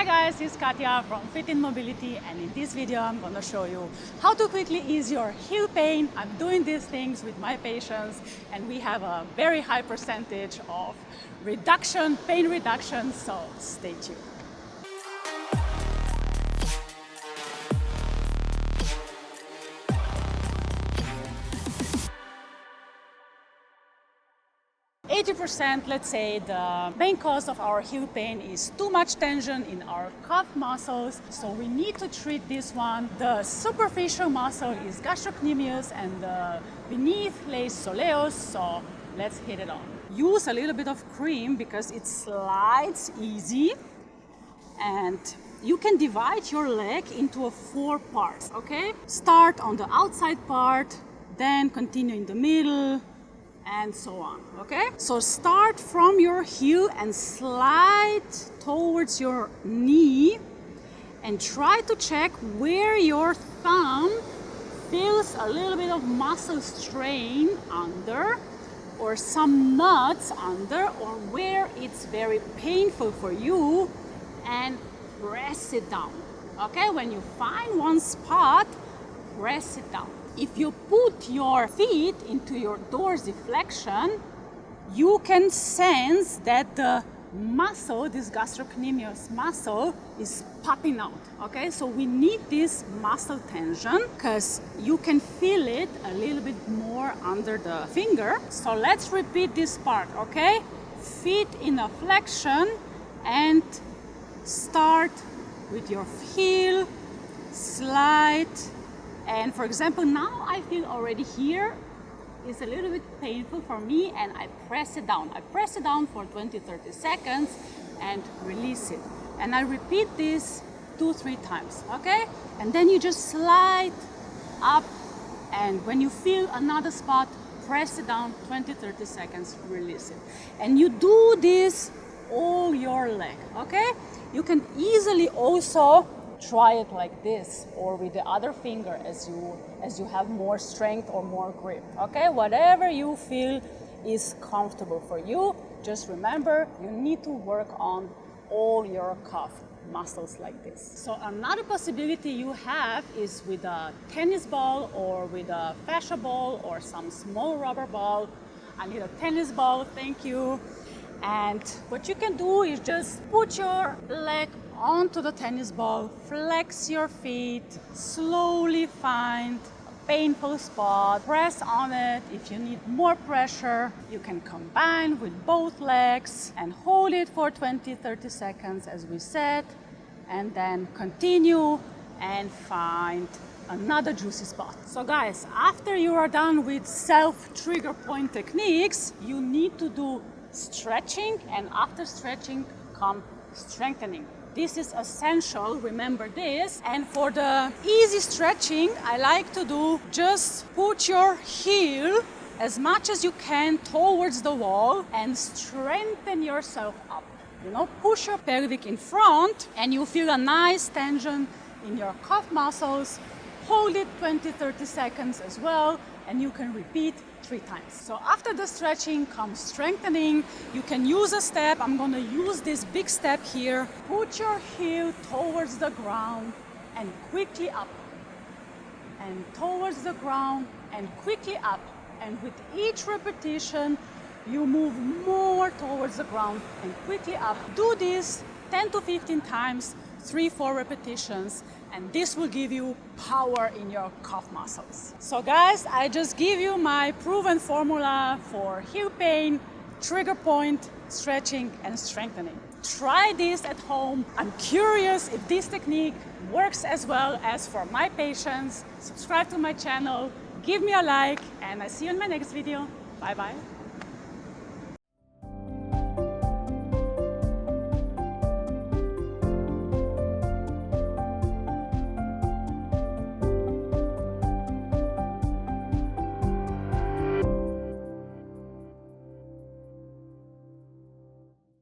Hi guys, it's Katya from FitInMobility, and in this video I'm going to show you how to quickly ease your heel pain. I'm doing these things with my patients and we have a very high percentage of pain reduction, so stay tuned. Let's say the main cause of our heel pain is too much tension in our calf muscles, so we need to treat this one. The superficial muscle is gastrocnemius and the beneath lays soleus, so let's hit it on. Use a little bit of cream because it slides easy, and you can divide your leg into 4 parts, okay? Start on the outside part, then continue in the middle, and so on, okay? So start from your heel and slide towards your knee and try to check where your thumb feels a little bit of muscle strain under, or some knots under, or where it's very painful for you, and press it down, okay? When you find one spot, press it down. If you put your feet into your dorsiflexion, you can sense that the muscle, this gastrocnemius muscle, is popping out, okay? So we need this muscle tension because you can feel it a little bit more under the finger. So let's repeat this part, okay? Feet in a flexion and start with your heel, slide. And for example, now I feel already here is a little bit painful for me, and I press it down. I press it down for 20-30 seconds and release it. And I repeat this 2-3 times, okay? And then you just slide up, and when you feel another spot, press it down 20-30 seconds, release it. And you do this all your leg, okay? You can easily also try it like this, or with the other finger as you have more strength or more grip, okay? Whatever you feel is comfortable for you. Just remember, you need to work on all your calf muscles like this. So another possibility you have is with a tennis ball or with a fascia ball or some small rubber ball. I need a tennis ball, thank you. And what you can do is just put your leg onto the tennis ball, flex your feet, slowly find a painful spot, press on it. If you need more pressure, you can combine with both legs and hold it for 20-30 seconds as we said, and then continue and find another juicy spot. So guys, after you are done with self-trigger point techniques, you need to do stretching, and after stretching come strengthening. This is essential, remember this. And for the easy stretching, I like to do just put your heel as much as you can towards the wall and strengthen yourself up. You know, push your pelvic in front and you feel a nice tension in your calf muscles. Hold it 20-30 seconds as well, and you can repeat 3 times. So after the stretching comes strengthening. You can use a step. I'm going to use this big step here. Put your heel towards the ground and quickly up, and towards the ground and quickly up, and with each repetition you move more towards the ground and quickly up. Do this 10-15 times, 3-4 repetitions, and this will give you power in your calf muscles. So guys, I just give you my proven formula for heel pain, trigger point, stretching and strengthening. Try this at home. I'm curious if this technique works as well as for my patients. Subscribe to my channel, give me a like, and I see you in my next video. Bye bye.